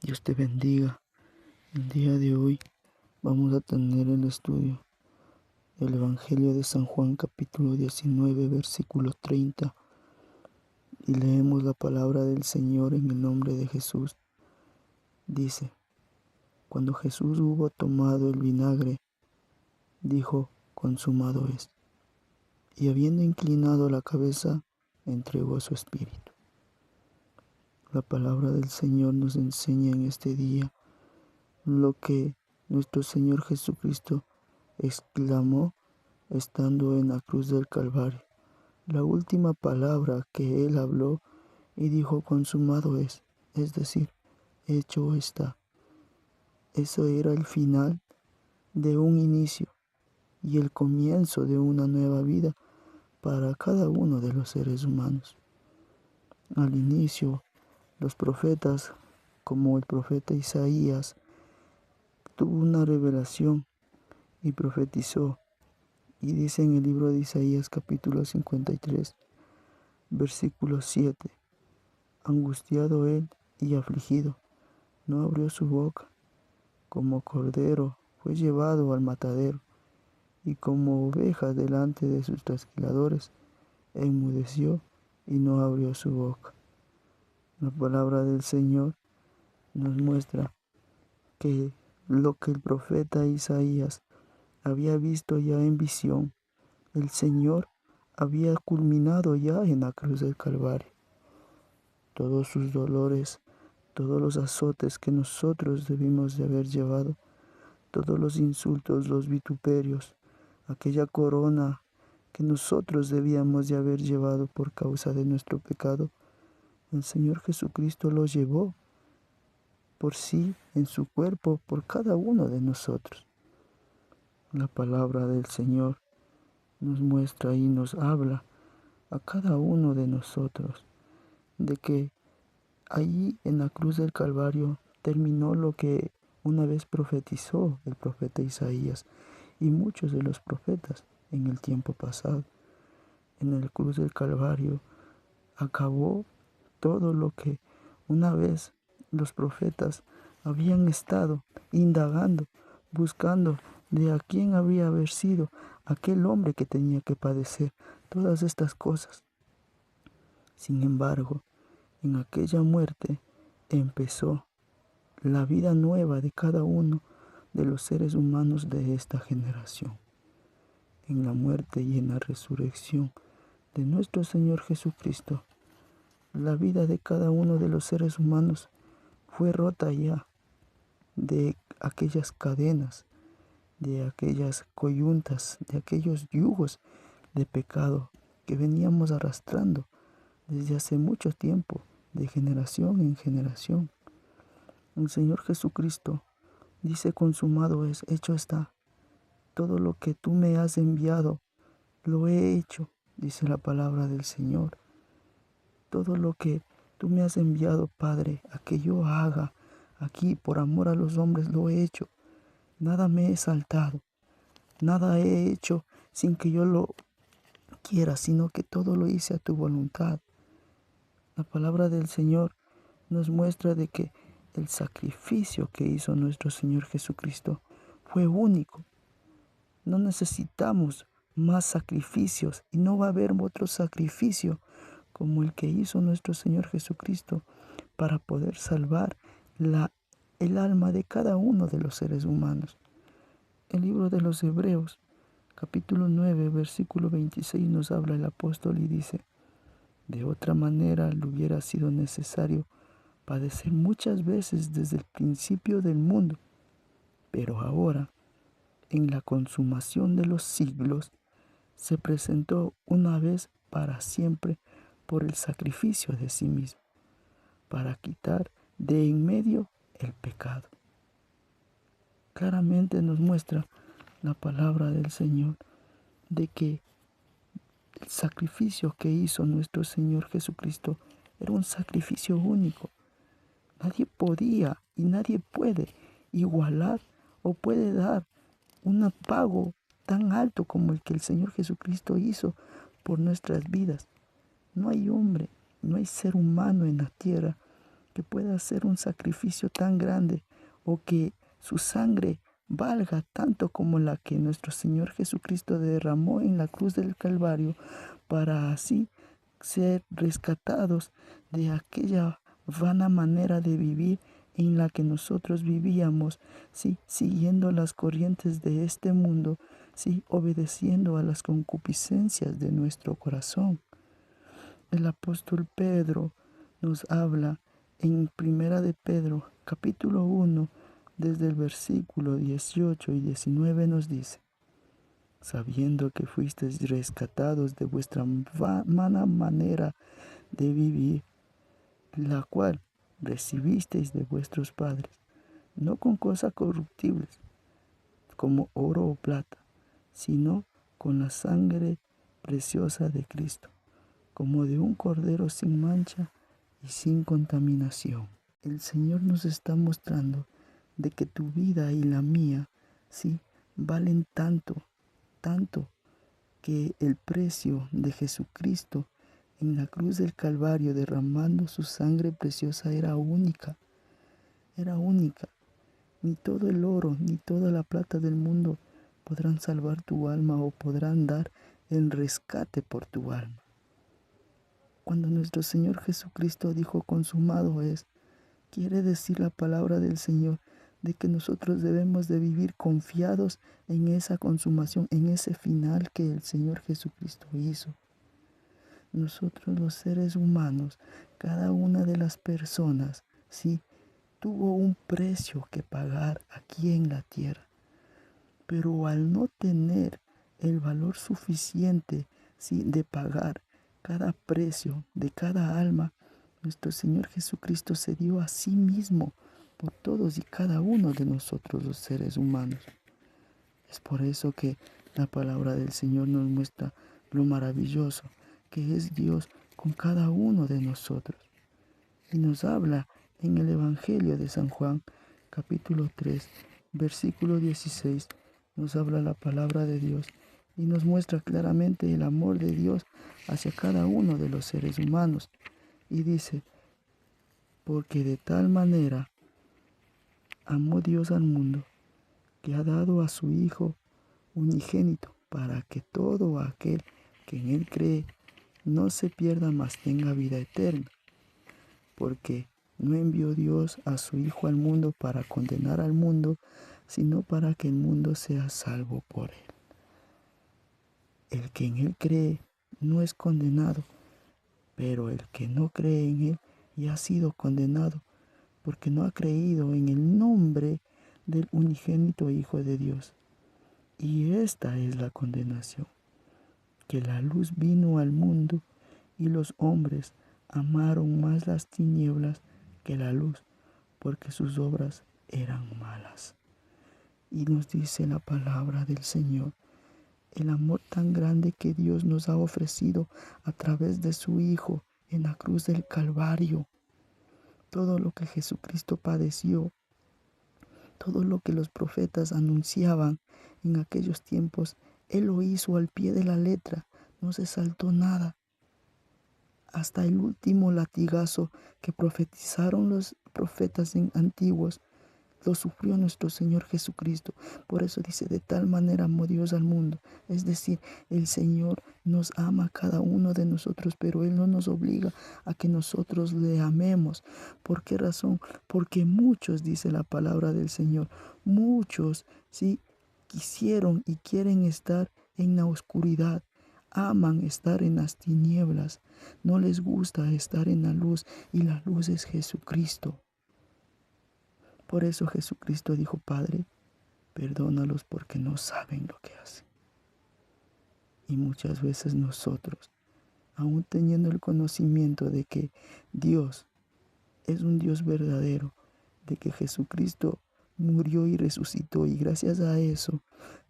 Dios te bendiga. El día de hoy vamos a tener el estudio del Evangelio de San Juan capítulo 19 versículo 30 y leemos la palabra del Señor en el nombre de Jesús. Dice: cuando Jesús hubo tomado el vinagre, dijo: consumado es. Y habiendo inclinado la cabeza, entregó su espíritu. La palabra del Señor nos enseña en este día lo que nuestro Señor Jesucristo exclamó estando en la cruz del Calvario. La última palabra que Él habló y dijo: consumado es decir, hecho está. Eso era el final de un inicio y el comienzo de una nueva vida para cada uno de los seres humanos. Al inicio, los profetas, como el profeta Isaías, tuvo una revelación y profetizó. Y dice en el libro de Isaías capítulo 53, versículo 7: angustiado él y afligido, no abrió su boca. Como cordero fue llevado al matadero, y como oveja delante de sus trasquiladores, enmudeció y no abrió su boca. La palabra del Señor nos muestra que lo que el profeta Isaías había visto ya en visión, el Señor había culminado ya en la cruz del Calvario. Todos sus dolores, todos los azotes que nosotros debimos de haber llevado, todos los insultos, los vituperios, aquella corona que nosotros debíamos de haber llevado por causa de nuestro pecado, el Señor Jesucristo lo llevó por sí en su cuerpo por cada uno de nosotros. La palabra del Señor nos muestra y nos habla a cada uno de nosotros de que allí en la cruz del Calvario terminó lo que una vez profetizó el profeta Isaías y muchos de los profetas en el tiempo pasado. En la cruz del Calvario acabó todo lo que una vez los profetas habían estado indagando, buscando de a quién había haber sido aquel hombre que tenía que padecer todas estas cosas. Sin embargo, en aquella muerte empezó la vida nueva de cada uno de los seres humanos de esta generación. En la muerte y en la resurrección de nuestro Señor Jesucristo, la vida de cada uno de los seres humanos fue rota ya de aquellas cadenas, de aquellas coyuntas, de aquellos yugos de pecado que veníamos arrastrando desde hace mucho tiempo, de generación en generación. El Señor Jesucristo dice: consumado es, hecho está. Todo lo que tú me has enviado, lo he hecho, dice la palabra del Señor. Todo lo que tú me has enviado, Padre, a que yo haga aquí por amor a los hombres, lo he hecho. Nada me he saltado, nada he hecho sin que yo lo quiera, sino que todo lo hice a tu voluntad. La palabra del Señor nos muestra de que el sacrificio que hizo nuestro Señor Jesucristo fue único. No necesitamos más sacrificios y no va a haber otro sacrificio como el que hizo nuestro Señor Jesucristo para poder salvar el alma de cada uno de los seres humanos. El libro de los Hebreos, capítulo 9, versículo 26 nos habla el apóstol y dice: de otra manera le hubiera sido necesario padecer muchas veces desde el principio del mundo, pero ahora, en la consumación de los siglos, se presentó una vez para siempre por el sacrificio de sí mismo, para quitar de en medio el pecado. Claramente nos muestra la palabra del Señor de que el sacrificio que hizo nuestro Señor Jesucristo era un sacrificio único. Nadie podía y nadie puede igualar o puede dar un pago tan alto como el que el Señor Jesucristo hizo por nuestras vidas. No hay hombre, no hay ser humano en la tierra que pueda hacer un sacrificio tan grande o que su sangre valga tanto como la que nuestro Señor Jesucristo derramó en la cruz del Calvario para así ser rescatados de aquella vana manera de vivir en la que nosotros vivíamos, sí, siguiendo las corrientes de este mundo, sí, obedeciendo a las concupiscencias de nuestro corazón. El apóstol Pedro nos habla en Primera de Pedro, capítulo 1, desde el versículo 18 y 19 nos dice: sabiendo que fuisteis rescatados de vuestra vana manera de vivir, la cual recibisteis de vuestros padres, no con cosas corruptibles, como oro o plata, sino con la sangre preciosa de Cristo, como de un cordero sin mancha y sin contaminación. El Señor nos está mostrando de que tu vida y la mía, sí, valen tanto, tanto, que el precio de Jesucristo en la cruz del Calvario derramando su sangre preciosa era única, era única. Ni todo el oro ni toda la plata del mundo podrán salvar tu alma o podrán dar el rescate por tu alma. Cuando nuestro Señor Jesucristo dijo consumado es, quiere decir la palabra del Señor de que nosotros debemos de vivir confiados en esa consumación, en ese final que el Señor Jesucristo hizo. Nosotros los seres humanos, cada una de las personas, sí, tuvo un precio que pagar aquí en la tierra. Pero al no tener el valor suficiente, sí, de pagar cada precio de cada alma, nuestro Señor Jesucristo se dio a sí mismo por todos y cada uno de nosotros los seres humanos. Es por eso que la palabra del Señor nos muestra lo maravilloso que es Dios con cada uno de nosotros. Y nos habla en el Evangelio de San Juan, capítulo 3, versículo 16, nos habla la palabra de Dios y nos muestra claramente el amor de Dios hacia cada uno de los seres humanos. Y dice, porque de tal manera amó Dios al mundo, que ha dado a su Hijo unigénito, para que todo aquel que en Él cree no se pierda, mas tenga vida eterna. Porque no envió Dios a su Hijo al mundo para condenar al mundo, sino para que el mundo sea salvo por Él. El que en Él cree no es condenado, pero el que no cree en Él ya ha sido condenado, porque no ha creído en el nombre del unigénito Hijo de Dios. Y esta es la condenación, que la luz vino al mundo y los hombres amaron más las tinieblas que la luz, porque sus obras eran malas. Y nos dice la palabra del Señor, el amor tan grande que Dios nos ha ofrecido a través de su Hijo en la cruz del Calvario. Todo lo que Jesucristo padeció, todo lo que los profetas anunciaban en aquellos tiempos, Él lo hizo al pie de la letra, no se saltó nada. Hasta el último latigazo que profetizaron los profetas antiguos, lo sufrió nuestro Señor Jesucristo. Por eso dice, de tal manera amó Dios al mundo. Es decir, el Señor nos ama a cada uno de nosotros, pero Él no nos obliga a que nosotros le amemos. ¿Por qué razón? Porque muchos, dice la palabra del Señor, muchos, sí, quisieron y quieren estar en la oscuridad. Aman estar en las tinieblas. No les gusta estar en la luz, y la luz es Jesucristo. Por eso Jesucristo dijo, Padre, perdónalos porque no saben lo que hacen. Y muchas veces nosotros, aún teniendo el conocimiento de que Dios es un Dios verdadero, de que Jesucristo murió y resucitó, y gracias a eso,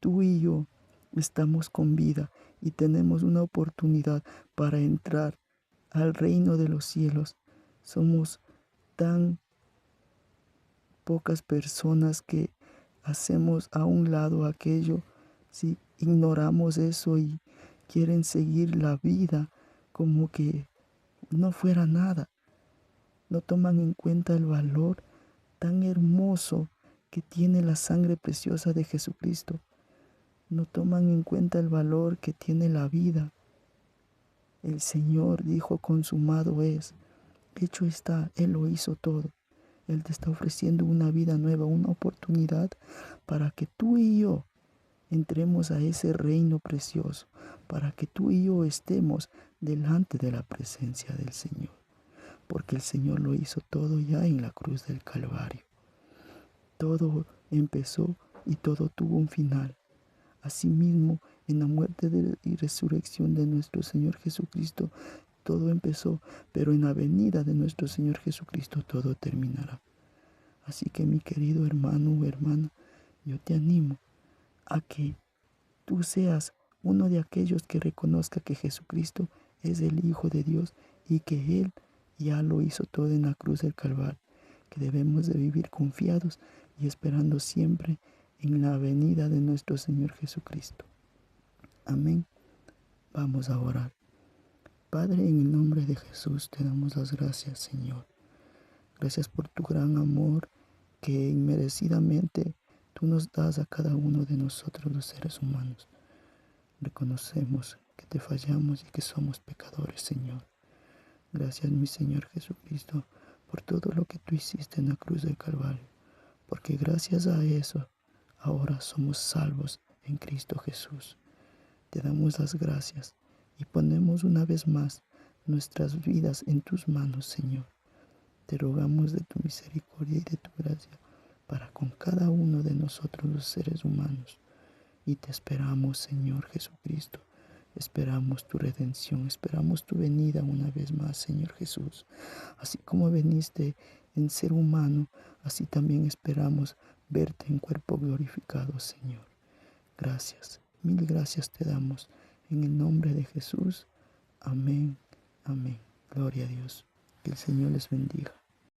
tú y yo estamos con vida y tenemos una oportunidad para entrar al reino de los cielos. Somos tan pocas personas que hacemos a un lado aquello, si ignoramos eso y quieren seguir la vida como que no fuera nada. No toman en cuenta el valor tan hermoso que tiene la sangre preciosa de Jesucristo. No toman en cuenta el valor que tiene la vida. El Señor dijo: consumado es, hecho está. Él lo hizo todo. Él te está ofreciendo una vida nueva, una oportunidad para que tú y yo entremos a ese reino precioso, para que tú y yo estemos delante de la presencia del Señor, porque el Señor lo hizo todo ya en la cruz del Calvario. Todo empezó y todo tuvo un final. Asimismo, en la muerte y resurrección de nuestro Señor Jesucristo, todo empezó, pero en la venida de nuestro Señor Jesucristo todo terminará. Así que, mi querido hermano o hermana, yo te animo a que tú seas uno de aquellos que reconozca que Jesucristo es el Hijo de Dios y que Él ya lo hizo todo en la cruz del Calvario, que debemos de vivir confiados y esperando siempre en la venida de nuestro Señor Jesucristo. Amén. Vamos a orar. Padre, en el nombre de Jesús te damos las gracias, Señor. Gracias por tu gran amor que inmerecidamente tú nos das a cada uno de nosotros los seres humanos. Reconocemos que te fallamos y que somos pecadores, Señor. Gracias, mi Señor Jesucristo, por todo lo que tú hiciste en la cruz del Calvario, porque gracias a eso ahora somos salvos en Cristo Jesús. Te damos las gracias y ponemos una vez más nuestras vidas en tus manos, Señor. Te rogamos de tu misericordia y de tu gracia para con cada uno de nosotros los seres humanos. Y te esperamos, Señor Jesucristo. Esperamos tu redención, esperamos tu venida una vez más, Señor Jesús. Así como veniste en ser humano, así también esperamos verte en cuerpo glorificado, Señor. Gracias, mil gracias te damos. En el nombre de Jesús. Amén, amén. Gloria a Dios. Que el Señor les bendiga.